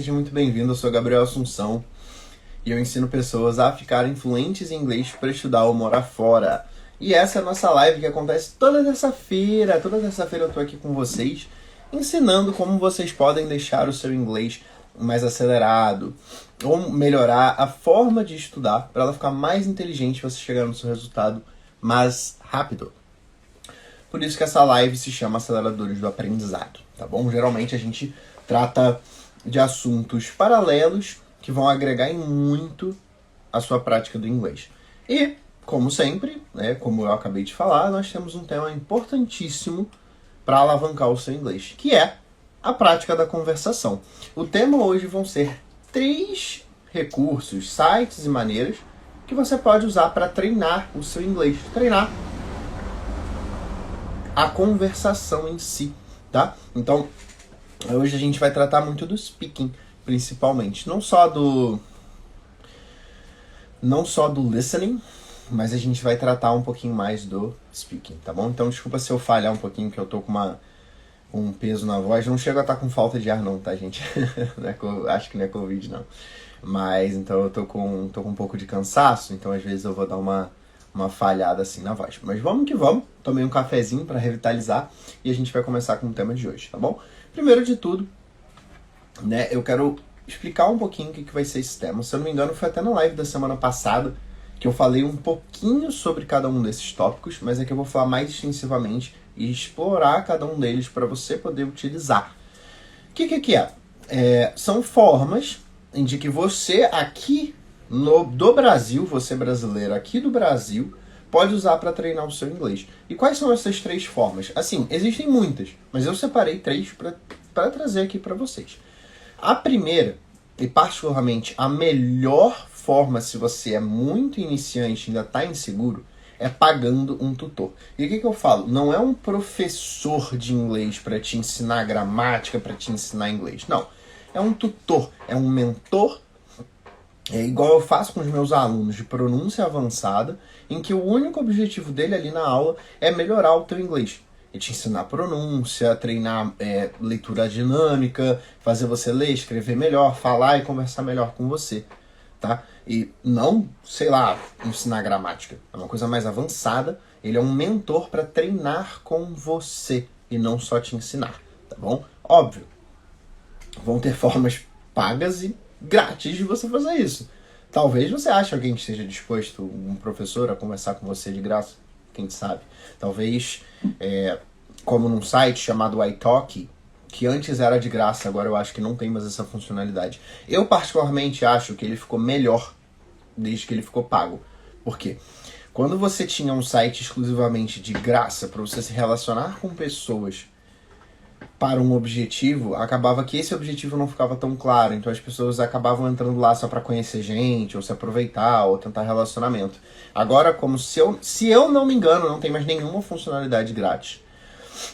seja muito bem-vindo. Eu sou Gabriel Assunção e eu ensino pessoas a ficarem fluentes em inglês para estudar ou morar fora. E essa é a nossa live que acontece toda terça-feira. Toda terça-feira eu tô aqui com vocês, ensinando como vocês podem deixar o seu inglês mais acelerado ou melhorar a forma de estudar para ela ficar mais inteligente e você chegar no seu resultado mais rápido. Por isso que essa live se chama Aceleradores do Aprendizado, tá bom? Geralmente a gente trata de assuntos paralelos que vão agregar em muito a sua prática do inglês. E, como sempre, né, como eu acabei de falar, nós temos um tema importantíssimo para alavancar o seu inglês, que é a prática da conversação. O tema hoje vão ser 3 recursos, sites e maneiras que você pode usar para treinar o seu inglês. Treinar a conversação em si, tá? Então, hoje a gente vai tratar muito do speaking, principalmente. Não só do listening, mas a gente vai tratar um pouquinho mais do speaking, tá bom? Então, desculpa se eu falhar um pouquinho, que eu tô com um peso na voz. Não chego a estar com falta de ar não, tá, gente? Acho que não é Covid, não. Mas, então, eu tô com um pouco de cansaço, então às vezes eu vou dar uma falhada assim na voz. Mas vamos que vamos. Tomei um cafezinho para revitalizar e a gente vai começar com o tema de hoje, tá bom? Primeiro de tudo, né, eu quero explicar um pouquinho o que vai ser esse tema. Se eu não me engano, foi até na live da semana passada que eu falei um pouquinho sobre cada um desses tópicos, mas aqui eu vou falar mais extensivamente e explorar cada um deles para você poder utilizar. O que é? São formas em de que você aqui do Brasil, você brasileiro aqui do Brasil, pode usar para treinar o seu inglês. E quais são essas 3 formas? Assim, existem muitas, mas eu separei 3 para trazer aqui para vocês. A primeira, e particularmente a melhor forma se você é muito iniciante e ainda está inseguro, é pagando um tutor. E o que eu falo? Não é um professor de inglês para te ensinar gramática, para te ensinar inglês. Não. É um tutor, é um mentor. É igual eu faço com os meus alunos de pronúncia avançada, em que o único objetivo dele ali na aula é melhorar o teu inglês. É te ensinar pronúncia, treinar leitura dinâmica, fazer você ler, escrever melhor, falar e conversar melhor com você, tá? E não, sei lá, ensinar gramática. É uma coisa mais avançada. Ele é um mentor para treinar com você e não só te ensinar, tá bom? Óbvio, vão ter formas pagas e grátis de você fazer isso. Talvez você ache alguém que esteja disposto, um professor, a conversar com você de graça. Quem sabe? Talvez, como num site chamado iTalki, que antes era de graça, agora eu acho que não tem mais essa funcionalidade. Eu particularmente acho que ele ficou melhor desde que ele ficou pago. Por quê? Quando você tinha um site exclusivamente de graça para você se relacionar com pessoas para um objetivo, acabava que esse objetivo não ficava tão claro, então as pessoas acabavam entrando lá só para conhecer gente, ou se aproveitar, ou tentar relacionamento. Agora, como se eu não me engano, não tem mais nenhuma funcionalidade grátis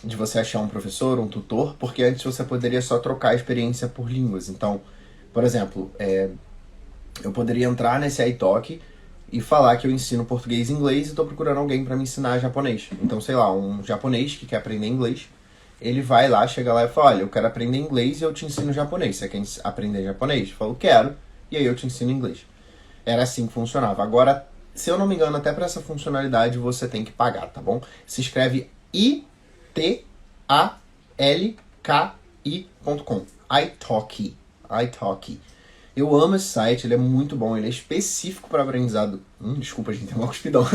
de você achar um professor, um tutor, porque antes você poderia só trocar a experiência por línguas. Então, por exemplo, eu poderia entrar nesse iTalki e falar que eu ensino português e inglês e estou procurando alguém para me ensinar japonês. Então, sei lá, um japonês que quer aprender inglês, ele vai lá, chega lá e fala, olha, eu quero aprender inglês e eu te ensino japonês. Você quer aprender japonês? Eu falo, quero, e aí eu te ensino inglês. Era assim que funcionava. Agora, se eu não me engano, até para essa funcionalidade você tem que pagar, tá bom? Se escreve italki.com. italki. Eu amo esse site, ele é muito bom, ele é específico para aprendizado. Desculpa, gente, tem uma cuspidão.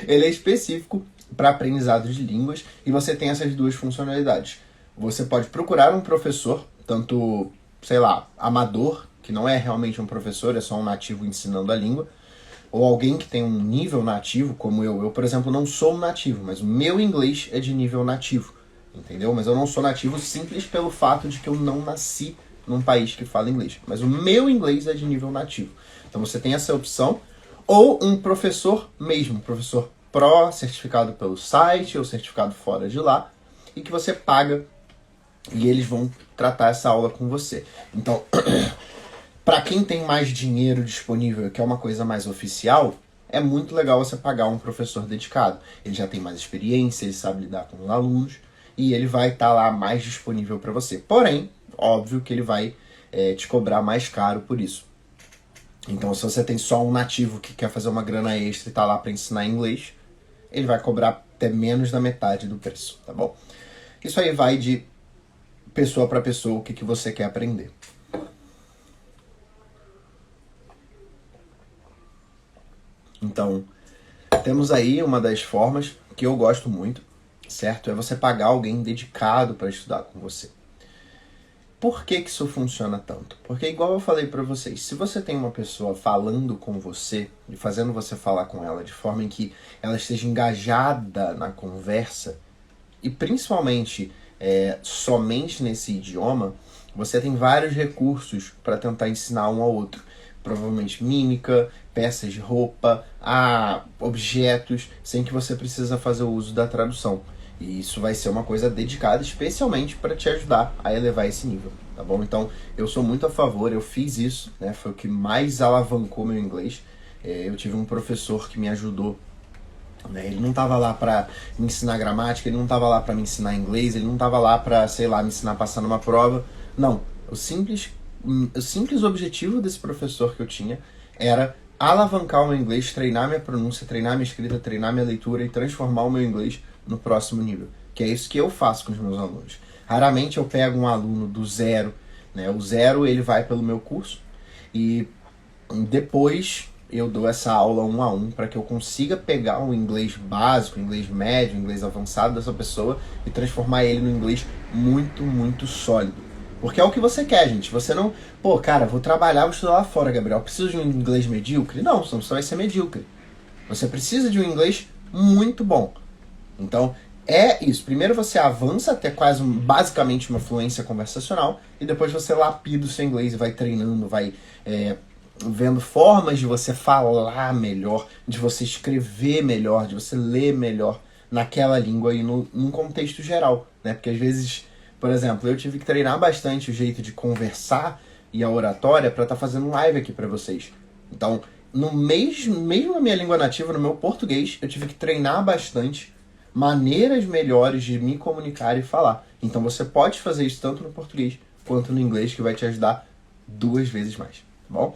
Ele é específico para aprendizado de línguas e você tem essas 2 funcionalidades. Você pode procurar um professor, tanto, sei lá, amador, que não é realmente um professor, é só um nativo ensinando a língua, ou alguém que tem um nível nativo, como eu. Eu, por exemplo, não sou um nativo, mas o meu inglês é de nível nativo, entendeu? Mas eu não sou nativo simples pelo fato de que eu não nasci num país que fala inglês. Mas o meu inglês é de nível nativo. Então você tem essa opção, ou um professor mesmo, professor Pro, certificado pelo site ou certificado fora de lá, e que você paga e eles vão tratar essa aula com você. Então, para quem tem mais dinheiro disponível, que é uma coisa mais oficial, é muito legal você pagar um professor dedicado. Ele já tem mais experiência, ele sabe lidar com os alunos e ele vai estar lá mais disponível para você. Porém, óbvio que ele vai te cobrar mais caro por isso. Então, se você tem só um nativo que quer fazer uma grana extra e tá lá para ensinar inglês, ele vai cobrar até menos da metade do preço, tá bom? Isso aí vai de pessoa para pessoa, o que você quer aprender. Então, temos aí uma das formas que eu gosto muito, certo? É você pagar alguém dedicado para estudar com você. Por que isso funciona tanto? Porque, igual eu falei para vocês, se você tem uma pessoa falando com você e fazendo você falar com ela de forma em que ela esteja engajada na conversa, e principalmente somente nesse idioma, você tem vários recursos para tentar ensinar um ao outro. Provavelmente mímica, peças de roupa, objetos, sem que você precisa fazer o uso da tradução. E isso vai ser uma coisa dedicada especialmente para te ajudar a elevar esse nível, tá bom? Então, eu sou muito a favor, eu fiz isso, né? Foi o que mais alavancou meu inglês. Eu tive um professor que me ajudou, né? Ele não estava lá para me ensinar gramática, ele não estava lá para me ensinar inglês, ele não estava lá para, sei lá, me ensinar a passar numa prova. Não, o simples objetivo desse professor que eu tinha era alavancar o meu inglês, treinar minha pronúncia, treinar minha escrita, treinar minha leitura e transformar o meu inglês no próximo nível. Que é isso que eu faço com os meus alunos. Raramente eu pego um aluno do zero, né? O zero ele vai pelo meu curso e depois eu dou essa aula 1 a 1 para que eu consiga pegar o inglês básico, o inglês médio, o inglês avançado dessa pessoa e transformar ele no inglês muito, muito sólido. Porque é o que você quer, gente. Você não... Pô, cara, vou trabalhar, vou estudar lá fora, Gabriel. Preciso de um inglês medíocre? Não, senão você vai ser medíocre. Você precisa de um inglês muito bom. Então, é isso. Primeiro você avança até quase basicamente uma fluência conversacional e depois você lapida o seu inglês e vai treinando, vai vendo formas de você falar melhor, de você escrever melhor, de você ler melhor naquela língua e num contexto geral, né? Porque às vezes, por exemplo, eu tive que treinar bastante o jeito de conversar e a oratória para estar fazendo live aqui para vocês. Então, mesmo na minha língua nativa, no meu português, eu tive que treinar bastante maneiras melhores de me comunicar e falar. Então você pode fazer isso tanto no português quanto no inglês, que vai te ajudar 2 vezes mais, tá bom?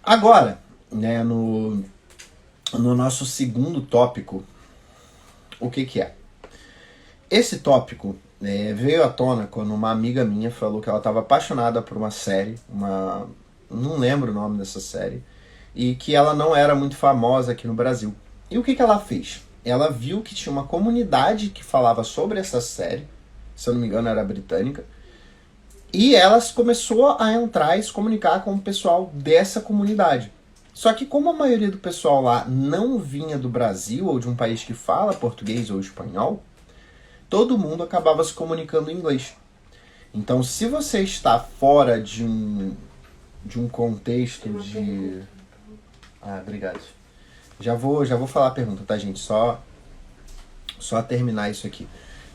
Agora, né, no nosso segundo tópico, o que é? Esse tópico veio à tona quando uma amiga minha falou que ela estava apaixonada por uma série, não lembro o nome dessa série, e que ela não era muito famosa aqui no Brasil. E o que ela fez? Ela viu que tinha uma comunidade que falava sobre essa série, se eu não me engano era britânica, e ela começou a entrar e se comunicar com o pessoal dessa comunidade. Só que como a maioria do pessoal lá não vinha do Brasil ou de um país que fala português ou espanhol, todo mundo acabava se comunicando em inglês. Então, se você está fora de um contexto de... obrigado. Já vou falar a pergunta, tá, gente? Só terminar isso aqui.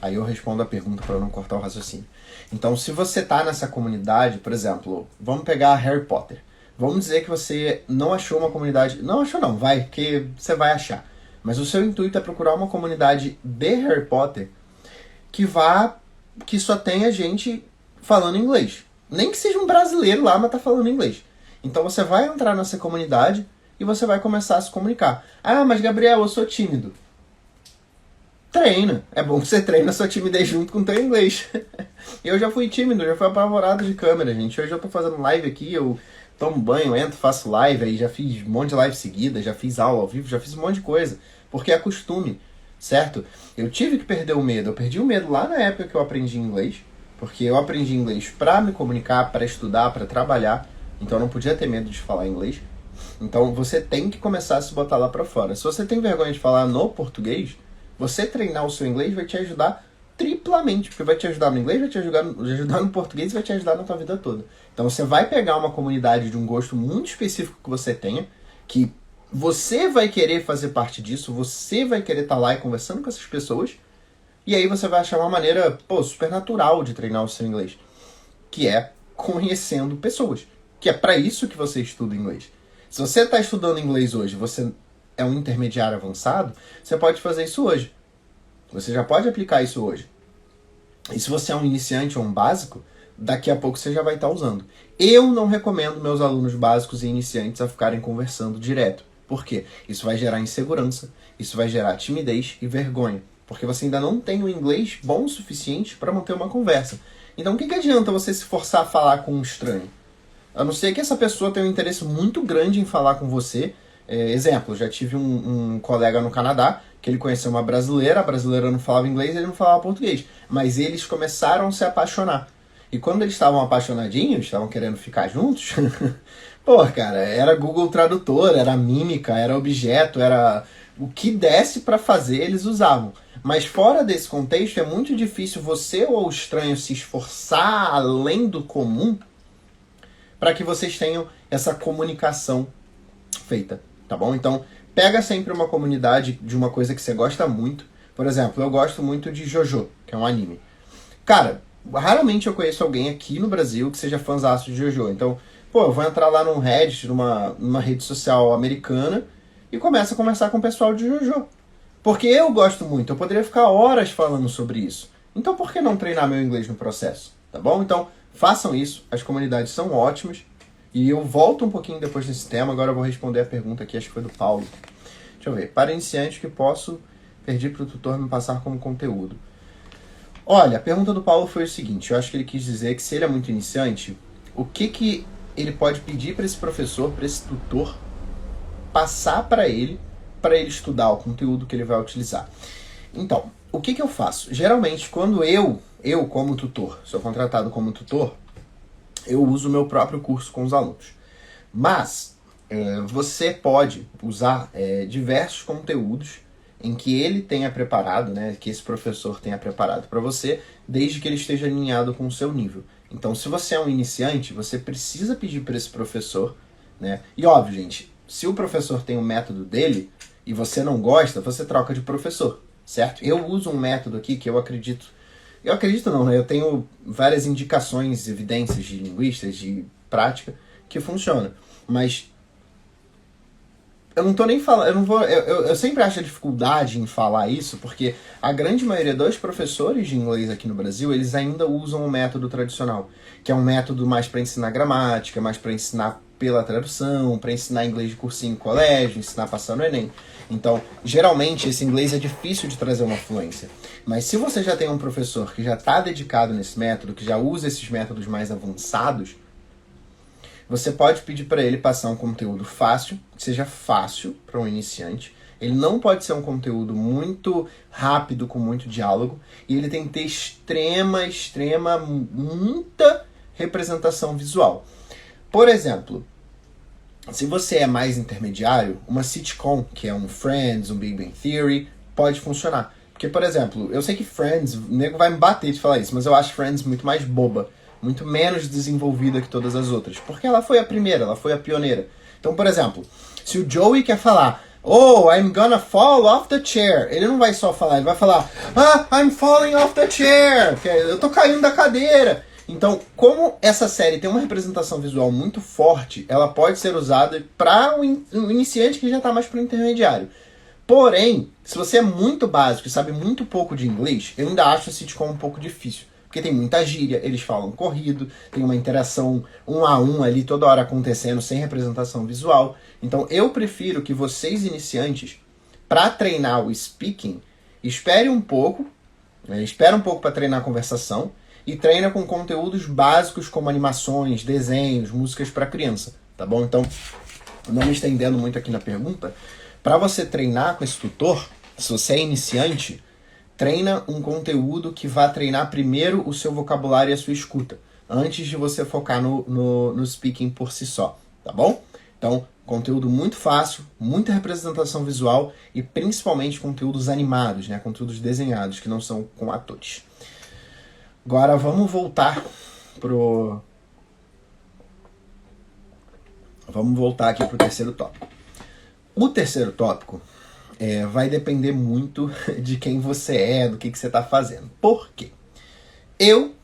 Aí eu respondo a pergunta para não cortar o raciocínio. Então, se você tá nessa comunidade, por exemplo, vamos pegar Harry Potter. Vamos dizer que você não achou uma comunidade... Não achou não, vai, porque você vai achar. Mas o seu intuito é procurar uma comunidade de Harry Potter que só tenha gente falando inglês. Nem que seja um brasileiro lá, mas tá falando inglês. Então você vai entrar nessa comunidade e você vai começar a se comunicar. Mas Gabriel, eu sou tímido. Treina. É bom que você treina a sua timidez junto com o teu inglês. Eu já fui tímido, já fui apavorado de câmera, gente. Hoje eu tô fazendo live aqui, eu tomo banho, entro, faço live, aí já fiz um monte de live seguida, já fiz aula ao vivo, já fiz um monte de coisa. Porque é costume, certo? Eu tive que perder o medo. Eu perdi o medo lá na época que eu aprendi inglês, porque eu aprendi inglês pra me comunicar, pra estudar, pra trabalhar. Então eu não podia ter medo de falar inglês. Então você tem que começar a se botar lá pra fora. Se você tem vergonha de falar no português, você treinar o seu inglês vai te ajudar triplamente, porque vai te ajudar no inglês, vai te ajudar no português e vai te ajudar na tua vida toda. Então você vai pegar uma comunidade de um gosto muito específico que você tenha, que você vai querer fazer parte disso, você vai querer estar lá e conversando com essas pessoas, e aí você vai achar uma maneira, super natural de treinar o seu inglês, que é conhecendo pessoas, que é para isso que você estuda inglês. Se você está estudando inglês hoje, você é um intermediário avançado, você pode fazer isso hoje. Você já pode aplicar isso hoje. E se você é um iniciante ou um básico, daqui a pouco você já vai estar usando. Eu não recomendo meus alunos básicos e iniciantes a ficarem conversando direto. Por quê? Isso vai gerar insegurança, isso vai gerar timidez e vergonha. Porque você ainda não tem o inglês bom o suficiente para manter uma conversa. Então o que adianta você se forçar a falar com um estranho? A não ser que essa pessoa tenha um interesse muito grande em falar com você. Exemplo, eu já tive um colega no Canadá que ele conheceu uma brasileira, a brasileira não falava inglês e ele não falava português. Mas eles começaram a se apaixonar. E quando eles estavam apaixonadinhos, estavam querendo ficar juntos, pô, cara, era Google Tradutor, era mímica, era objeto, era o que desse pra fazer, eles usavam. Mas fora desse contexto, é muito difícil você ou o estranho se esforçar além do comum para que vocês tenham essa comunicação feita, tá bom? Então, pega sempre uma comunidade de uma coisa que você gosta muito. Por exemplo, eu gosto muito de JoJo, que é um anime. Cara, raramente eu conheço alguém aqui no Brasil que seja fãzaço de JoJo. Então, pô, eu vou entrar lá num Reddit, numa rede social americana e começo a conversar com o pessoal de JoJo. Porque eu gosto muito, eu poderia ficar horas falando sobre isso. Então, por que não treinar meu inglês no processo? Tá bom? Então, façam isso, as comunidades são ótimas. E eu volto um pouquinho depois desse tema, agora eu vou responder a pergunta aqui, acho que foi do Paulo. Deixa eu ver. Para iniciantes que posso pedir para o tutor me passar como conteúdo. Olha, a pergunta do Paulo foi o seguinte, eu acho que ele quis dizer que se ele é muito iniciante, o que ele pode pedir para esse professor, para esse tutor, passar para ele estudar o conteúdo que ele vai utilizar. Então, o que eu faço? Geralmente, quando eu como tutor, sou contratado como tutor, eu uso o meu próprio curso com os alunos. Mas, você pode usar diversos conteúdos em que ele tenha preparado, né, que esse professor tenha preparado para você, desde que ele esteja alinhado com o seu nível. Então, se você é um iniciante, você precisa pedir para esse professor, né? E óbvio, gente, se o professor tem um método dele e você não gosta, você troca de professor, certo? Eu uso um método aqui que eu acredito não, né? Eu tenho várias indicações, evidências de linguistas, de prática, que funciona. Mas eu não tô nem falando, eu sempre acho a dificuldade em falar isso, porque a grande maioria dos professores de inglês aqui no Brasil, eles ainda usam o método tradicional, que é um método mais para ensinar gramática, mais para ensinar pela tradução, para ensinar inglês de cursinho em colégio, ensinar passando no Enem. Então, geralmente, esse inglês é difícil de trazer uma fluência. Mas se você já tem um professor que já está dedicado nesse método, que já usa esses métodos mais avançados, você pode pedir para ele passar um conteúdo fácil, que seja fácil para um iniciante. Ele não pode ser um conteúdo muito rápido, com muito diálogo. E ele tem que ter muita representação visual. Por exemplo, se você é mais intermediário, uma sitcom, que é um Friends, um Big Bang Theory, pode funcionar. Porque, por exemplo, eu sei que Friends, o nego vai me bater de falar isso, mas eu acho Friends muito mais boba, muito menos desenvolvida que todas as outras. Porque ela foi a primeira, ela foi a pioneira. Então, por exemplo, se o Joey quer falar, oh, I'm gonna fall off the chair, ele não vai só falar, ele vai falar, I'm falling off the chair, eu tô caindo da cadeira. Então, como essa série tem uma representação visual muito forte, ela pode ser usada para um iniciante que já está mais para o intermediário. Porém, se você é muito básico e sabe muito pouco de inglês, eu ainda acho a sitcom um pouco difícil. Porque tem muita gíria, eles falam corrido, tem uma interação 1-a-1 ali toda hora acontecendo sem representação visual. Então, eu prefiro que vocês iniciantes, para treinar o speaking, espere um pouco para treinar a conversação, e treina com conteúdos básicos como animações, desenhos, músicas para criança, tá bom? Então, não me estendendo muito aqui na pergunta, para você treinar com esse tutor, se você é iniciante, treina um conteúdo que vá treinar primeiro o seu vocabulário e a sua escuta, antes de você focar no speaking por si só, tá bom? Então, conteúdo muito fácil, muita representação visual e principalmente conteúdos animados, né? Conteúdos desenhados, que não são com atores. Agora vamos voltar aqui pro terceiro tópico. O terceiro tópico vai depender muito de quem você é, do que você está fazendo. Por quê? Eu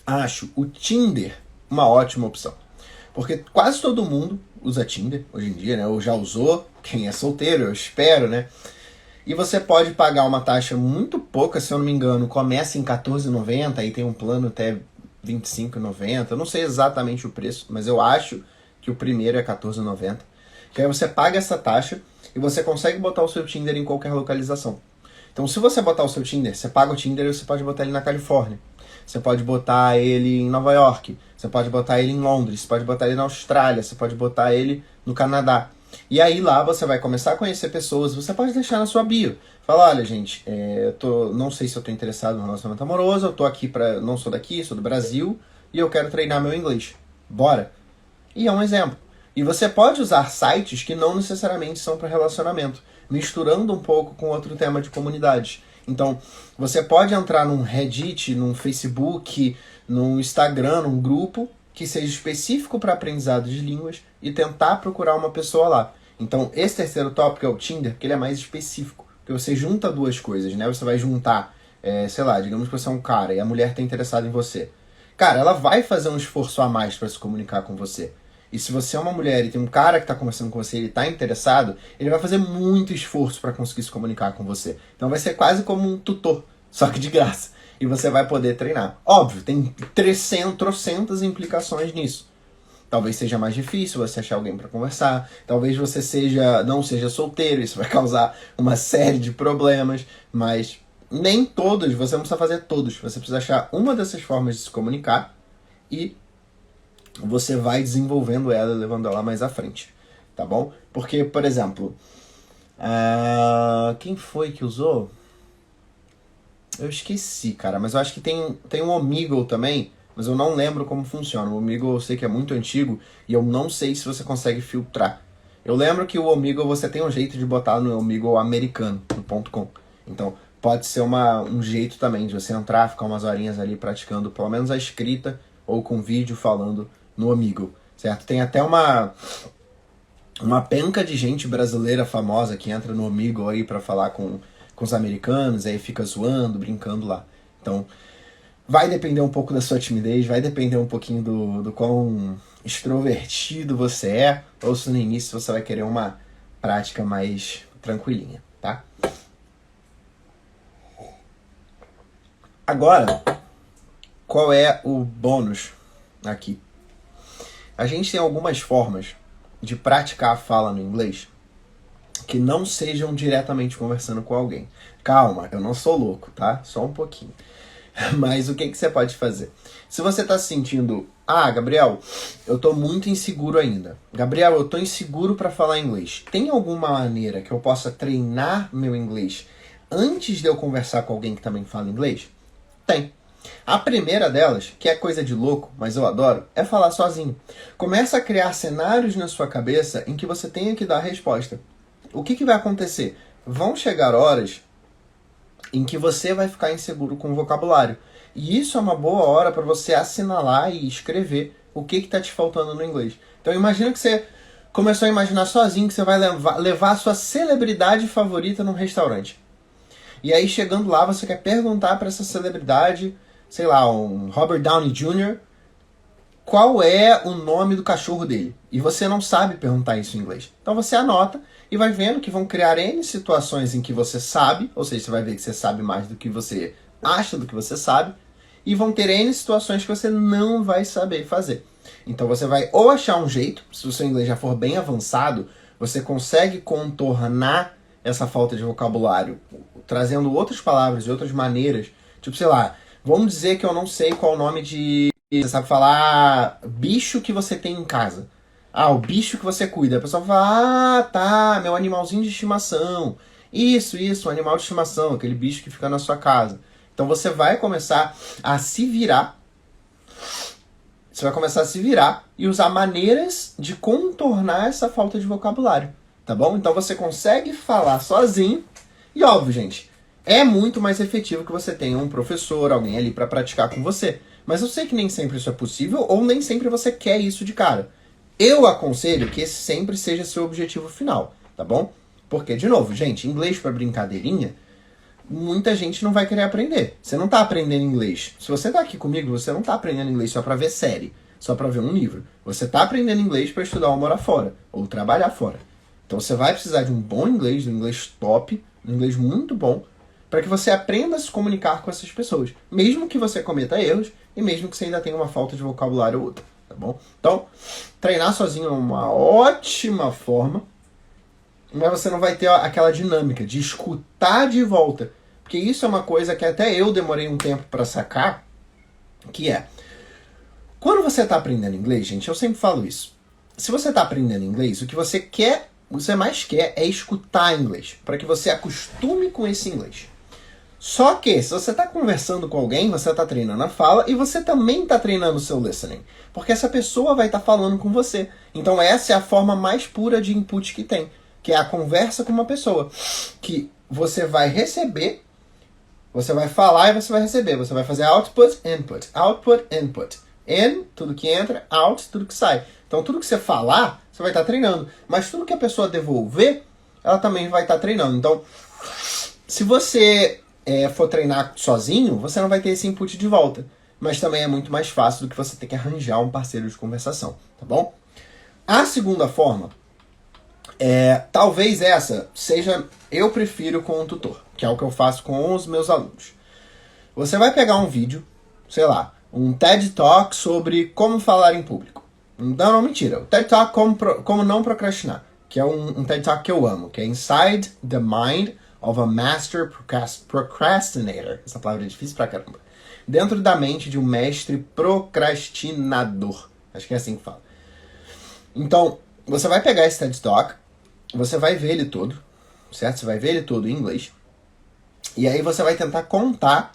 acho o Tinder uma ótima opção. Porque quase todo mundo usa Tinder hoje em dia, né? Ou já usou, quem é solteiro, eu espero, né? E você pode pagar uma taxa muito pouca, se eu não me engano, começa em R$14,90 e tem um plano até 25,90. Eu não sei exatamente o preço, mas eu acho que o primeiro é R$14,90. Que aí você paga essa taxa e você consegue botar o seu Tinder em qualquer localização. Então, se você botar o seu Tinder, você paga o Tinder e você pode botar ele na Califórnia. Você pode botar ele em Nova York. Você pode botar ele em Londres. Você pode botar ele na Austrália. Você pode botar ele no Canadá. E aí lá você vai começar a conhecer pessoas. Você pode deixar na sua bio. Fala, olha, gente, não sei se eu tô interessado no relacionamento amoroso. Eu tô aqui não sou daqui, sou do Brasil. E eu quero treinar meu inglês. Bora? E é um exemplo. E você pode usar sites que não necessariamente são para relacionamento, misturando um pouco com outro tema de comunidade. Então, você pode entrar num Reddit, num Facebook, num Instagram, num grupo que seja específico para aprendizado de línguas e tentar procurar uma pessoa lá. Então, esse terceiro tópico é o Tinder, que ele é mais específico, porque você junta duas coisas, né? Você vai juntar, sei lá, digamos que você é um cara e a mulher está interessada em você. Cara, ela vai fazer um esforço a mais para se comunicar com você. E se você é uma mulher e tem um cara que está conversando com você e ele está interessado, ele vai fazer muito esforço para conseguir se comunicar com você. Então vai ser quase como um tutor, só que de graça. E você vai poder treinar. Óbvio, tem 300 implicações nisso. Talvez seja mais difícil você achar alguém para conversar. Talvez você não seja solteiro, isso vai causar uma série de problemas. Mas nem todos, você não precisa fazer todos. Você precisa achar uma dessas formas de se comunicar e você vai desenvolvendo ela e levando ela mais à frente, tá bom? Porque, por exemplo, quem foi que usou? Eu esqueci, cara, mas eu acho que tem um Omegle também, mas eu não lembro como funciona. O Omegle eu sei que é muito antigo e eu não sei se você consegue filtrar. Eu lembro que o Omegle você tem um jeito de botar no Omegle americano, no .com. Então, pode ser um jeito também de você entrar, ficar umas horinhas ali praticando pelo menos a escrita ou com vídeo falando no Omegle, certo? Tem até uma penca de gente brasileira famosa que entra no Omegle aí pra falar com os americanos, aí fica zoando, brincando lá. Então, vai depender um pouco da sua timidez, vai depender um pouquinho do quão extrovertido você é, ou se no início você vai querer uma prática mais tranquilinha, tá? Agora, qual é o bônus aqui? A gente tem algumas formas de praticar a fala no inglês que não sejam diretamente conversando com alguém. Calma, eu não sou louco, tá? Só um pouquinho. Mas o que você pode fazer? Se você tá se sentindo, Gabriel, eu tô muito inseguro ainda. Gabriel, eu tô inseguro para falar inglês. Tem alguma maneira que eu possa treinar meu inglês antes de eu conversar com alguém que também fala inglês? Tem. A primeira delas, que é coisa de louco, mas eu adoro, é falar sozinho. Começa a criar cenários na sua cabeça em que você tenha que dar a resposta. O que vai acontecer? Vão chegar horas em que você vai ficar inseguro com o vocabulário. E isso é uma boa hora para você assinalar e escrever o que está te faltando no inglês. Então imagina que você começou a imaginar sozinho que você vai levar a sua celebridade favorita num restaurante. E aí chegando lá você quer perguntar para essa celebridade, sei lá, um Robert Downey Jr., qual é o nome do cachorro dele. E você não sabe perguntar isso em inglês. Então você anota e vai vendo que vão criar N situações em que você sabe, ou seja, você vai ver que você sabe mais do que você acha do que você sabe, e vão ter N situações que você não vai saber fazer. Então você vai ou achar um jeito, se o seu inglês já for bem avançado, você consegue contornar essa falta de vocabulário, trazendo outras palavras e outras maneiras. Tipo, sei lá, vamos dizer que eu não sei qual o nome de... Você sabe falar bicho que você tem em casa. O bicho que você cuida. A pessoa fala, tá, meu animalzinho de estimação. Isso, um animal de estimação, aquele bicho que fica na sua casa. Então você vai começar a se virar. Você vai começar a se virar e usar maneiras de contornar essa falta de vocabulário. Tá bom? Então você consegue falar sozinho. E óbvio, gente, é muito mais efetivo que você tenha um professor, alguém ali para praticar com você. Mas eu sei que nem sempre isso é possível ou nem sempre você quer isso de cara. Eu aconselho que esse sempre seja seu objetivo final, tá bom? Porque, de novo, gente, inglês para brincadeirinha, muita gente não vai querer aprender. Você não tá aprendendo inglês. Se você tá aqui comigo, você não tá aprendendo inglês só para ver série, só para ver um livro. Você tá aprendendo inglês para estudar ou morar fora, ou trabalhar fora. Então você vai precisar de um bom inglês, de um inglês top, um inglês muito bom, para que você aprenda a se comunicar com essas pessoas, mesmo que você cometa erros e mesmo que você ainda tenha uma falta de vocabulário ou outra, tá bom? Então, treinar sozinho é uma ótima forma, mas você não vai ter aquela dinâmica de escutar de volta, porque isso é uma coisa que até eu demorei um tempo para sacar, que é, quando você está aprendendo inglês, gente, eu sempre falo isso, se você está aprendendo inglês, o que você mais quer é escutar inglês, para que você acostume com esse inglês. Só que, se você está conversando com alguém, você está treinando a fala e você também está treinando o seu listening. Porque essa pessoa vai estar falando com você. Então essa é a forma mais pura de input que tem. Que é a conversa com uma pessoa. Que você vai receber, você vai falar e você vai receber. Você vai fazer output, input. Output, input. In, tudo que entra. Out, tudo que sai. Então tudo que você falar, você vai estar treinando. Mas tudo que a pessoa devolver, ela também vai estar treinando. Então, se você for treinar sozinho, você não vai ter esse input de volta. Mas também é muito mais fácil do que você ter que arranjar um parceiro de conversação, tá bom? A segunda forma, talvez essa seja, eu prefiro com um tutor, que é o que eu faço com os meus alunos. Você vai pegar um vídeo, sei lá, um TED Talk sobre como falar em público. Não, mentira. O TED Talk como não procrastinar, que é um TED Talk que eu amo, que é Inside the Mind of a Master Procrastinator. Essa palavra é difícil pra caramba. Dentro da mente de um mestre procrastinador. Acho que é assim que fala. Então, você vai pegar esse TED Talk, você vai ver ele todo, certo? Você vai ver ele todo em inglês. E aí você vai tentar contar,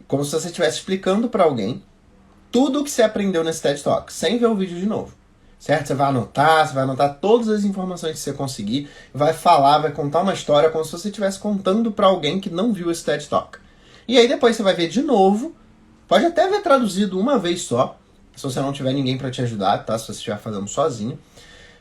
como se você estivesse explicando pra alguém, tudo o que você aprendeu nesse TED Talk, sem ver o vídeo de novo. Certo? Você vai anotar todas as informações que você conseguir, vai falar, vai contar uma história como se você estivesse contando para alguém que não viu esse TED Talk. E aí depois você vai ver de novo, pode até ver traduzido uma vez só, se você não tiver ninguém para te ajudar, tá? Se você estiver fazendo sozinho.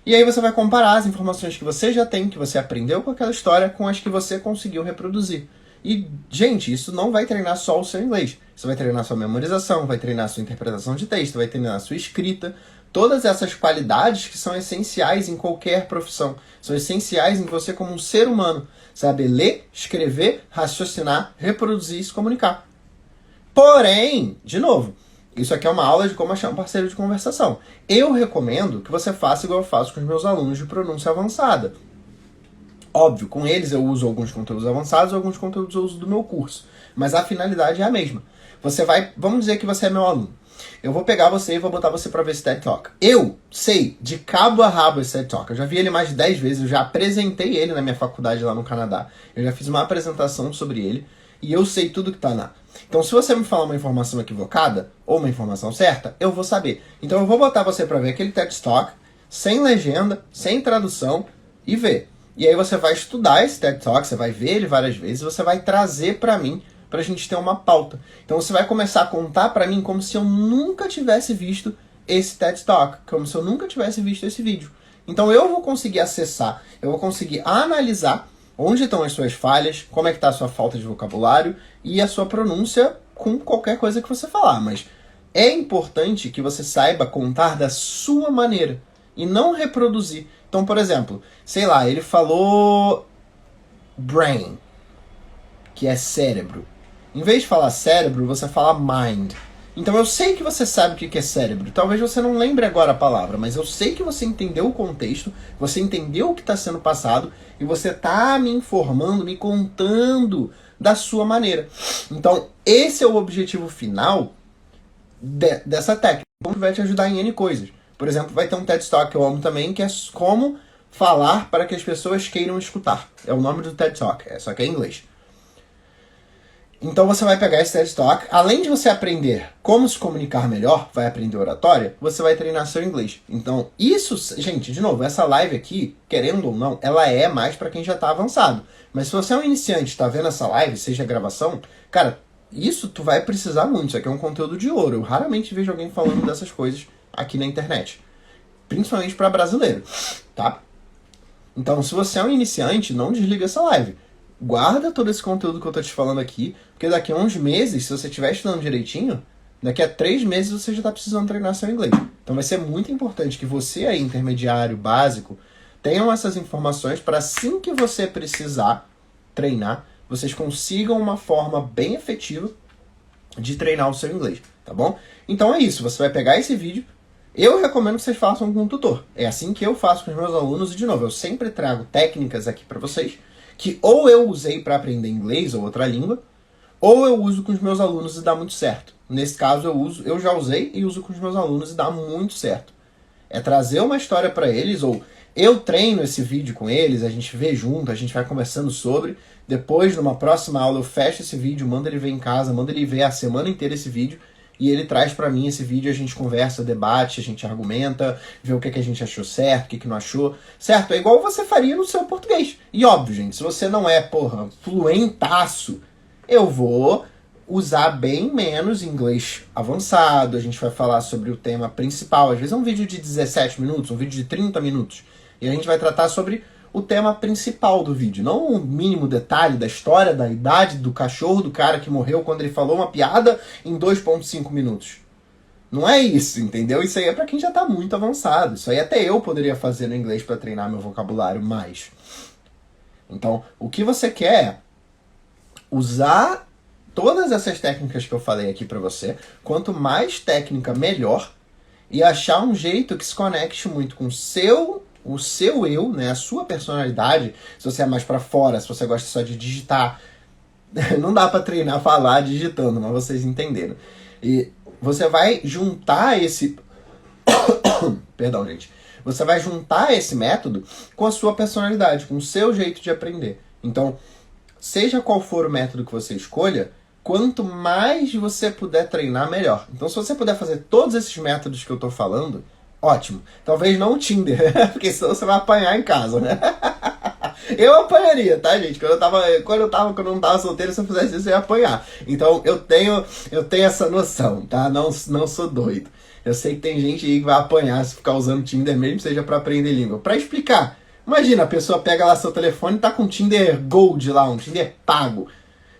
E aí você vai comparar as informações que você já tem, que você aprendeu com aquela história, com as que você conseguiu reproduzir. E, gente, isso não vai treinar só o seu inglês. Você vai treinar sua memorização, vai treinar sua interpretação de texto, vai treinar sua escrita. Todas essas qualidades que são essenciais em qualquer profissão. São essenciais em você como um ser humano. Saber ler, escrever, raciocinar, reproduzir e se comunicar. Porém, de novo, isso aqui é uma aula de como achar um parceiro de conversação. Eu recomendo que você faça igual eu faço com os meus alunos de pronúncia avançada. Óbvio, com eles eu uso alguns conteúdos avançados, alguns conteúdos eu uso do meu curso. Mas a finalidade é a mesma. Você vai, vamos dizer que você é meu aluno. Eu vou pegar você e vou botar você pra ver esse TED Talk. Eu sei de cabo a rabo esse TED Talk. Eu já vi ele mais de 10 vezes, eu já apresentei ele na minha faculdade lá no Canadá. Eu já fiz uma apresentação sobre ele e eu sei tudo que tá lá. Então se você me falar uma informação equivocada ou uma informação certa, eu vou saber. Então eu vou botar você pra ver aquele TED Talk, sem legenda, sem tradução e ver. E aí você vai estudar esse TED Talk, você vai ver ele várias vezes, você vai trazer pra mim, pra gente ter uma pauta. Então você vai começar a contar pra mim como se eu nunca tivesse visto esse TED Talk, como se eu nunca tivesse visto esse vídeo. Então eu vou conseguir acessar, eu vou conseguir analisar onde estão as suas falhas, como é que está a sua falta de vocabulário e a sua pronúncia com qualquer coisa que você falar. Mas é importante que você saiba contar da sua maneira e não reproduzir. Então, por exemplo, sei lá, ele falou brain, que é cérebro. Em vez de falar cérebro, você fala mind. Então eu sei que você sabe o que é cérebro. Talvez você não lembre agora a palavra, mas eu sei que você entendeu o contexto, você entendeu o que está sendo passado e você está me informando, me contando da sua maneira. Então esse é o objetivo final dessa técnica. Que vai te ajudar em N coisas. Por exemplo, vai ter um TED Talk que eu amo também, que é como falar para que as pessoas queiram escutar. É o nome do TED Talk, só que é em inglês. Então você vai pegar esse TED Talk, além de você aprender como se comunicar melhor, vai aprender oratória, você vai treinar seu inglês. Então isso, gente, de novo, essa live aqui, querendo ou não, ela é mais para quem já está avançado. Mas se você é um iniciante, está vendo essa live, seja gravação, cara, isso tu vai precisar muito, isso aqui é um conteúdo de ouro. Eu raramente vejo alguém falando dessas coisas aqui na internet. Principalmente para brasileiro, tá? Então se você é um iniciante, não desliga essa live. Guarda todo esse conteúdo que eu tô te falando aqui, porque daqui a uns meses, se você estiver estudando direitinho, daqui a 3 meses você já tá precisando treinar seu inglês. Então vai ser muito importante que você aí, intermediário, básico, tenham essas informações para assim que você precisar treinar, vocês consigam uma forma bem efetiva de treinar o seu inglês, tá bom? Então é isso, você vai pegar esse vídeo, eu recomendo que vocês façam com um tutor. É assim que eu faço com os meus alunos, e de novo, eu sempre trago técnicas aqui para vocês, que ou eu usei para aprender inglês ou outra língua, ou eu uso com os meus alunos e dá muito certo. Nesse caso eu já usei e uso com os meus alunos e dá muito certo. É trazer uma história para eles, ou eu treino esse vídeo com eles, a gente vê junto, a gente vai conversando sobre, depois numa próxima aula eu fecho esse vídeo, mando ele ver em casa, mando ele ver a semana inteira esse vídeo, e ele traz pra mim esse vídeo, a gente conversa, debate, a gente argumenta, vê o que a gente achou certo, o que não achou, certo? É igual você faria no seu português. E óbvio, gente, se você não é, fluentaço, eu vou usar bem menos inglês avançado, a gente vai falar sobre o tema principal, às vezes é um vídeo de 17 minutos, um vídeo de 30 minutos, e a gente vai tratar sobre o tema principal do vídeo, não o mínimo detalhe da história, da idade do cachorro do cara que morreu quando ele falou uma piada em 2,5 minutos. Não é isso, entendeu? Isso aí é pra quem já tá muito avançado. Isso aí até eu poderia fazer no inglês para treinar meu vocabulário mais. Então, o que você quer é usar todas essas técnicas que eu falei aqui pra você. Quanto mais técnica, melhor. E achar um jeito que se conecte muito com o seu eu, né, a sua personalidade, se você é mais pra fora, se você gosta só de digitar. Não dá pra treinar falar digitando, mas vocês entenderam. E você vai juntar esse... Perdão, gente. Você vai juntar esse método com a sua personalidade, com o seu jeito de aprender. Então, seja qual for o método que você escolha, quanto mais você puder treinar, melhor. Então, se você puder fazer todos esses métodos que eu tô falando, ótimo. Talvez não o Tinder, porque senão você vai apanhar em casa, né? Eu apanharia, tá, gente? Quando eu não tava solteiro, se eu fizesse isso, eu ia apanhar. Então, eu tenho essa noção, tá? Não sou doido. Eu sei que tem gente aí que vai apanhar se ficar usando Tinder mesmo, seja pra aprender língua. Pra explicar, imagina, a pessoa pega lá seu telefone e tá com Tinder Gold lá, um Tinder pago.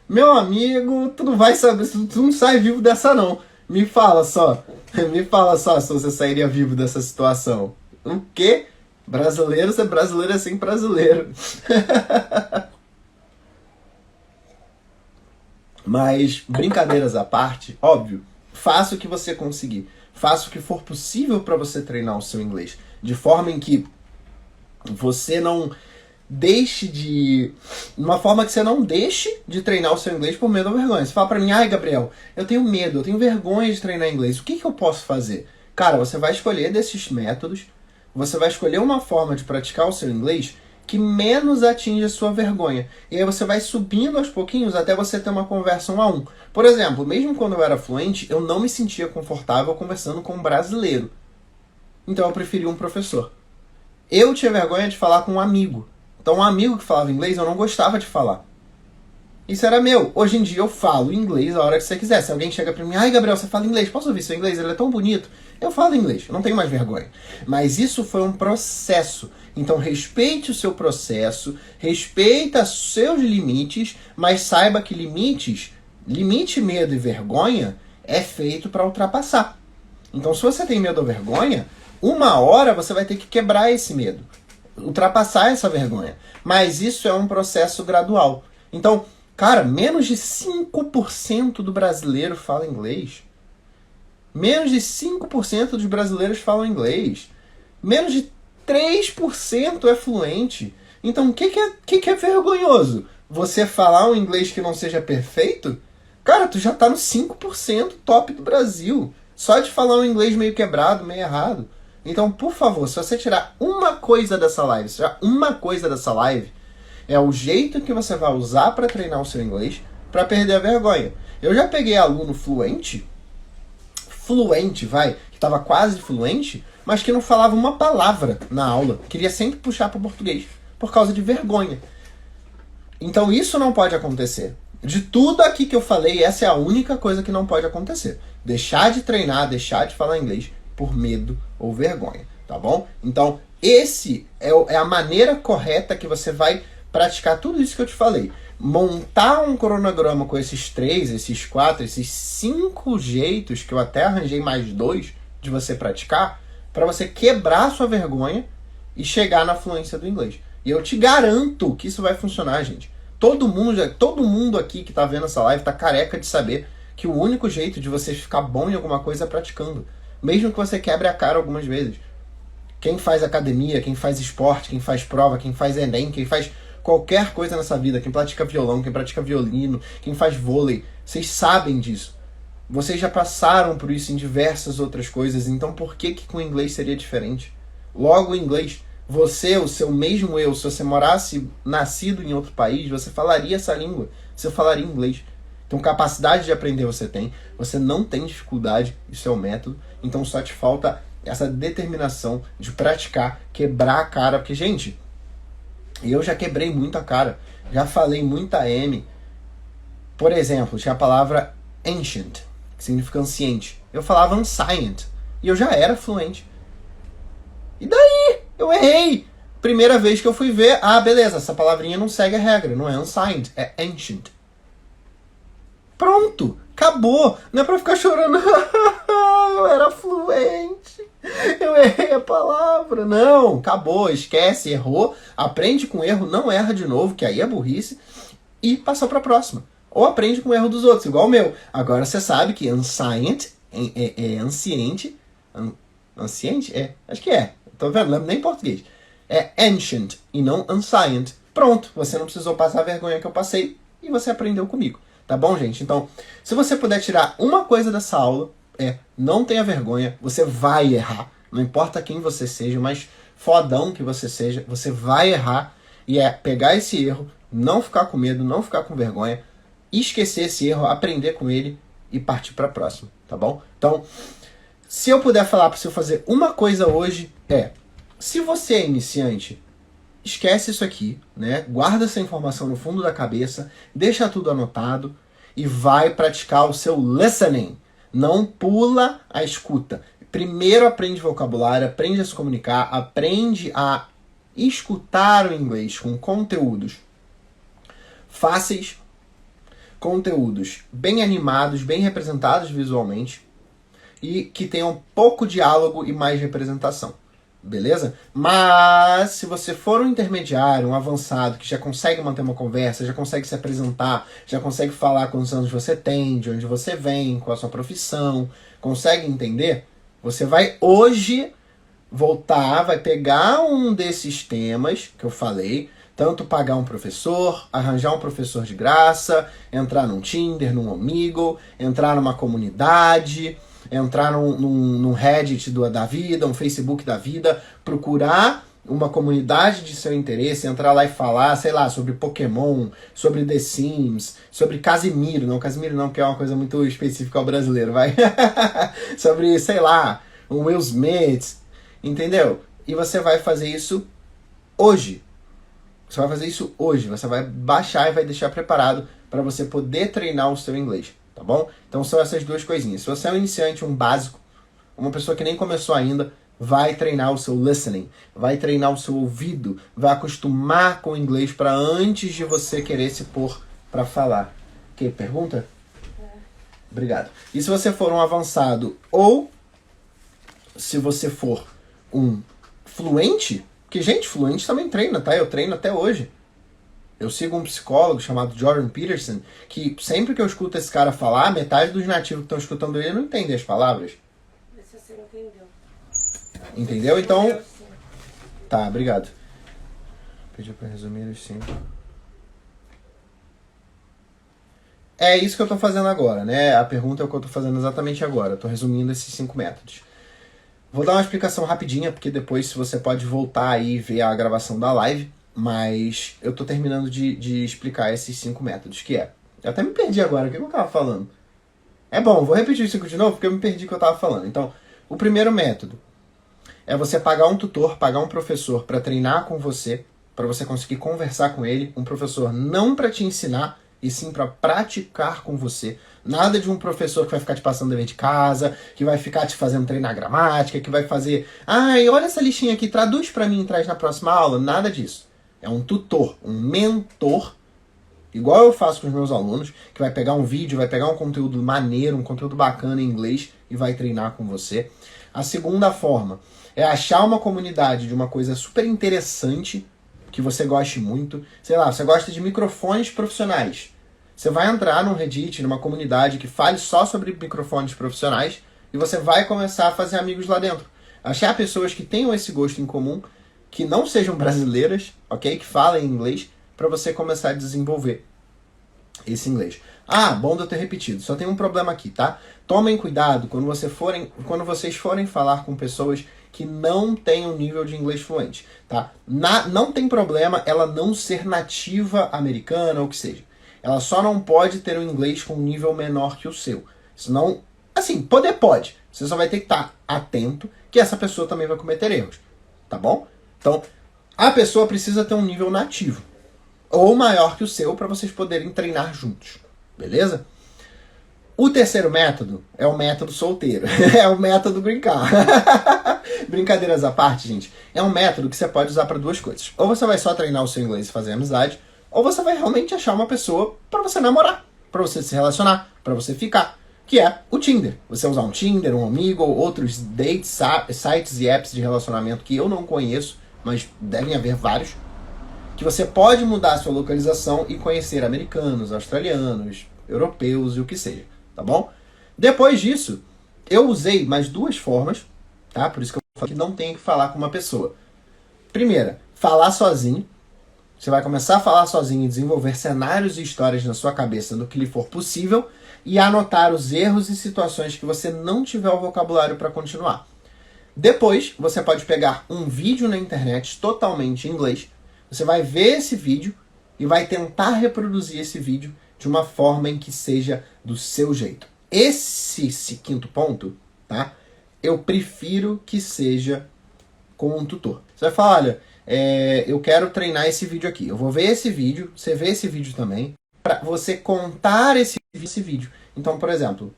Meu amigo, tu não vai saber, tu não sai vivo dessa não. Me fala só se você sairia vivo dessa situação. O quê? Brasileiro, ser brasileiro é sem brasileiro. Mas, brincadeiras à parte, óbvio, faça o que você conseguir. Faça o que for possível para você treinar o seu inglês. De forma em que você não deixe de... Uma forma que você não deixe de treinar o seu inglês por medo ou vergonha. Você fala pra mim, ai, Gabriel, eu tenho medo, eu tenho vergonha de treinar inglês. O que eu posso fazer? Cara, você vai escolher desses métodos, você vai escolher uma forma de praticar o seu inglês que menos atinge a sua vergonha. E aí você vai subindo aos pouquinhos até você ter uma conversa 1 a 1. Por exemplo, mesmo quando eu era fluente, eu não me sentia confortável conversando com um brasileiro. Então eu preferia um professor. Eu tinha vergonha de falar com um amigo. Então um amigo que falava inglês eu não gostava de falar. Isso era meu. Hoje em dia eu falo inglês a hora que você quiser. Se alguém chega pra mim, ai Gabriel, você fala inglês, posso ouvir seu inglês? Ele é tão bonito. Eu falo inglês, eu não tenho mais vergonha. Mas isso foi um processo. Então respeite o seu processo, respeita seus limites, mas saiba que limite, medo e vergonha é feito para ultrapassar. Então se você tem medo ou vergonha, uma hora você vai ter que quebrar esse medo, ultrapassar essa vergonha. Mas isso é um processo gradual. Então, cara, menos de 5% do brasileiro fala inglês. Menos de 5% dos brasileiros falam inglês. Menos de 3% é fluente. Então, o que é vergonhoso? Você falar um inglês que não seja perfeito? Cara, tu já tá no 5% top do Brasil. Só de falar um inglês meio quebrado, meio errado. Então, por favor, se você tirar uma coisa dessa live, é o jeito que você vai usar para treinar o seu inglês para perder a vergonha. Eu já peguei aluno fluente, que estava quase fluente, mas que não falava uma palavra na aula. Queria sempre puxar para o português, por causa de vergonha. Então isso não pode acontecer. De tudo aqui que eu falei, essa é a única coisa que não pode acontecer. Deixar de treinar, deixar de falar inglês por medo ou vergonha, tá bom? Então, esse é a maneira correta que você vai praticar tudo isso que eu te falei. Montar um cronograma com esses 3, esses 4, esses 5 jeitos, que eu até arranjei mais 2 de você praticar, para você quebrar a sua vergonha e chegar na fluência do inglês. E eu te garanto que isso vai funcionar, gente. todo mundo aqui que tá vendo essa live tá careca de saber que o único jeito de você ficar bom em alguma coisa é praticando. Mesmo que você quebre a cara algumas vezes. Quem faz academia, quem faz esporte, quem faz prova, quem faz Enem, quem faz qualquer coisa nessa vida, quem pratica violão, quem pratica violino, quem faz vôlei, vocês sabem disso. Vocês já passaram por isso em diversas outras coisas, então por que com o inglês seria diferente? Logo, o inglês, você, o seu mesmo eu, se você nascido em outro país, você falaria essa língua, você falaria inglês. Então, capacidade de aprender você tem, você não tem dificuldade, isso é o método, então só te falta essa determinação de praticar, quebrar a cara, porque, gente, eu já quebrei muita cara, já falei muita M. Por exemplo, tinha a palavra ancient, que significa anciente. Eu falava ancient, e eu já era fluente. E daí? Eu errei! Primeira vez que eu fui ver, beleza, essa palavrinha não segue a regra, não é ancient, é ancient. Pronto, acabou. Não é pra ficar chorando. Eu era fluente. Eu errei a palavra. Não, acabou, esquece, errou. Aprende com o erro, não erra de novo, que aí é burrice. E passou pra próxima. Ou aprende com o erro dos outros, igual o meu. Agora você sabe que ancient é anciente. Anciente? Acho que é. Tô vendo, não lembro nem em português. É ancient e não ancient. Pronto, você não precisou passar a vergonha que eu passei e você aprendeu comigo. Tá bom, gente? Então, se você puder tirar uma coisa dessa aula, não tenha vergonha, você vai errar. Não importa quem você seja, mas fodão que você seja, você vai errar. E pegar esse erro, não ficar com medo, não ficar com vergonha, esquecer esse erro, aprender com ele e partir para a próxima, tá bom? Então, se eu puder falar para você fazer uma coisa hoje, se você é iniciante, esquece isso aqui, né? Guarda essa informação no fundo da cabeça, deixa tudo anotado e vai praticar o seu listening. Não pula a escuta. Primeiro aprende vocabulário, aprende a se comunicar, aprende a escutar o inglês com conteúdos fáceis, conteúdos bem animados, bem representados visualmente e que tenham pouco diálogo e mais representação. Beleza? Mas se você for um intermediário, um avançado, que já consegue manter uma conversa, já consegue se apresentar, já consegue falar quantos anos você tem, de onde você vem, qual a sua profissão, consegue entender, você vai hoje voltar, vai pegar um desses temas que eu falei, tanto pagar um professor, arranjar um professor de graça, entrar num Tinder, num Omegle, entrar numa comunidade, entrar num Reddit da vida, um Facebook da vida, procurar uma comunidade de seu interesse, entrar lá e falar, sei lá, sobre Pokémon, sobre The Sims, sobre Casimiro não, porque é uma coisa muito específica ao brasileiro, vai? Sobre, sei lá, o Will Smith, entendeu? E você vai fazer isso hoje. Você vai fazer isso hoje, você vai baixar e vai deixar preparado para você poder treinar o seu inglês. Tá bom? Então são essas duas coisinhas. Se você é um iniciante, um básico, uma pessoa que nem começou ainda, vai treinar o seu listening, vai treinar o seu ouvido, vai acostumar com o inglês para antes de você querer se pôr para falar. Ok, pergunta? Obrigado. E se você for um avançado ou se você for um fluente, que gente, fluente também treina, tá? Eu treino até hoje. Eu sigo um psicólogo chamado Jordan Peterson, que sempre que eu escuto esse cara falar, metade dos nativos que estão escutando ele não entendem as palavras. Esse você entendeu. Entendeu? Então... Tá, obrigado. Pediu pra resumir os 5. É isso que eu tô fazendo agora, né? A pergunta é o que eu tô fazendo exatamente agora. Eu tô resumindo esses 5 métodos. Vou dar uma explicação rapidinha, porque depois você pode voltar aí e ver a gravação da live. Mas eu tô terminando de explicar esses 5 métodos, que é... Eu até me perdi agora, o que eu tava falando? É bom, vou repetir os 5 de novo, porque eu me perdi o que eu tava falando. Então, o primeiro método é você pagar um tutor, pagar um professor para treinar com você, para você conseguir conversar com ele. Um professor não para te ensinar, e sim para praticar com você. Nada de um professor que vai ficar te passando dever de casa, que vai ficar te fazendo treinar gramática, que vai fazer... Ai, olha essa listinha aqui, traduz para mim e traz na próxima aula. Nada disso. É um tutor, um mentor, igual eu faço com os meus alunos, que vai pegar um vídeo, vai pegar um conteúdo maneiro, um conteúdo bacana em inglês e vai treinar com você. A segunda forma é achar uma comunidade de uma coisa super interessante que você goste muito. Sei lá, você gosta de microfones profissionais. Você vai entrar num Reddit, numa comunidade que fale só sobre microfones profissionais e você vai começar a fazer amigos lá dentro. Achar pessoas que tenham esse gosto em comum, que não sejam brasileiras, ok? Que falem inglês, para você começar a desenvolver esse inglês. Ah, bom de eu ter repetido. Só tem um problema aqui, tá? Tomem cuidado quando vocês forem falar com pessoas que não têm um nível de inglês fluente, tá? Não tem problema ela não ser nativa americana ou o que seja. Ela só não pode ter um inglês com um nível menor que o seu. Senão, assim, pode. Você só vai ter que estar atento que essa pessoa também vai cometer erros, tá bom? Então, a pessoa precisa ter um nível nativo ou maior que o seu para vocês poderem treinar juntos, beleza? O terceiro método é o método solteiro, é o método green card. Brincadeiras à parte, gente, é um método que você pode usar para duas coisas. Ou você vai só treinar o seu inglês e fazer amizade, ou você vai realmente achar uma pessoa para você namorar, para você se relacionar, para você ficar, que é o Tinder. Você usar um Tinder, um Amigo, ou outros dates, sites e apps de relacionamento que eu não conheço, mas devem haver vários, que você pode mudar a sua localização e conhecer americanos, australianos, europeus e o que seja, tá bom? Depois disso, eu usei mais duas formas, tá? Por isso que eu falo que não tem que falar com uma pessoa. Primeira, falar sozinho. Você vai começar a falar sozinho e desenvolver cenários e histórias na sua cabeça no que lhe for possível e anotar os erros e situações que você não tiver o vocabulário para continuar. Depois, você pode pegar um vídeo na internet totalmente em inglês. Você vai ver esse vídeo e vai tentar reproduzir esse vídeo de uma forma em que seja do seu jeito. Esse quinto ponto, tá? Eu prefiro que seja com um tutor. Você vai falar, olha, eu quero treinar esse vídeo aqui. Eu vou ver esse vídeo, você vê esse vídeo também, para você contar esse vídeo. Então, por exemplo,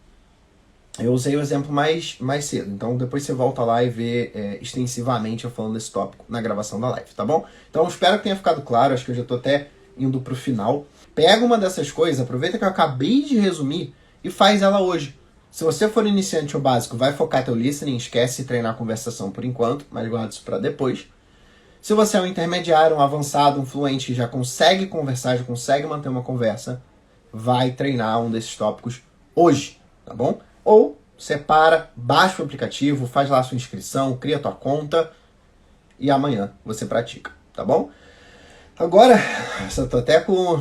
eu usei o exemplo mais cedo. Então, depois você volta lá e vê extensivamente eu falando desse tópico na gravação da live, tá bom? Então, espero que tenha ficado claro. Acho que eu já tô até indo pro final. Pega uma dessas coisas, aproveita que eu acabei de resumir e faz ela hoje. Se você for iniciante ou básico, vai focar teu listening, esquece de treinar a conversação por enquanto, mas guarda isso para depois. Se você é um intermediário, um avançado, um fluente que já consegue conversar, já consegue manter uma conversa, vai treinar um desses tópicos hoje, tá bom? Ou separa, baixa o aplicativo, faz lá a sua inscrição, cria tua conta e amanhã você pratica, tá bom? Agora, eu tô até com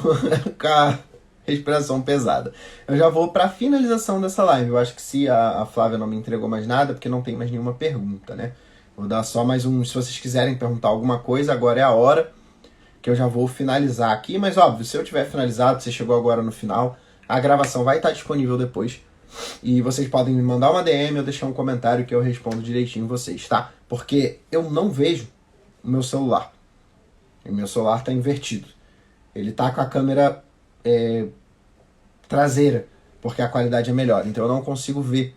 a respiração pesada. Eu já vou para a finalização dessa live. Eu acho que se a Flávia não me entregou mais nada, porque não tem mais nenhuma pergunta, né? Vou dar só mais um, se vocês quiserem perguntar alguma coisa, agora é a hora que eu já vou finalizar aqui. Mas óbvio, se eu tiver finalizado, você chegou agora no final, a gravação vai estar disponível depois. E vocês podem me mandar uma DM ou deixar um comentário que eu respondo direitinho vocês, tá? Porque eu não vejo o meu celular. O meu celular tá invertido. Ele tá com a câmera traseira, porque a qualidade é melhor. Então eu não consigo ver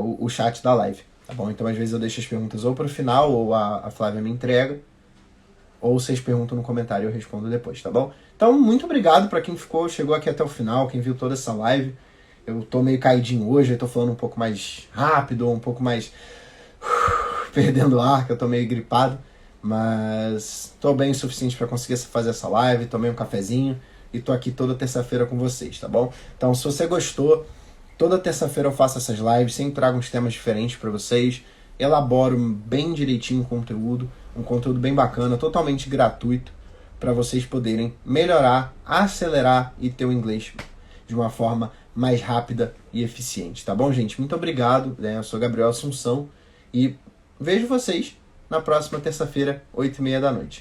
o chat da live, tá bom? Então às vezes eu deixo as perguntas ou pro final, ou a Flávia me entrega, ou vocês perguntam no comentário e eu respondo depois, tá bom? Então muito obrigado pra quem chegou aqui até o final, quem viu toda essa live. Eu tô meio caidinho hoje, eu tô falando um pouco mais rápido, um pouco mais perdendo ar, que eu tô meio gripado, mas tô bem o suficiente para conseguir fazer essa live, tomei um cafezinho e tô aqui toda terça-feira com vocês, tá bom? Então, se você gostou, toda terça-feira eu faço essas lives, sempre trago uns temas diferentes para vocês, elaboro bem direitinho o conteúdo, um conteúdo bem bacana, totalmente gratuito, para vocês poderem melhorar, acelerar e ter o inglês de uma forma mais rápida e eficiente, tá bom, gente? Muito obrigado, né? Eu sou Gabriel Assunção e vejo vocês na próxima terça-feira, 20h30 da noite.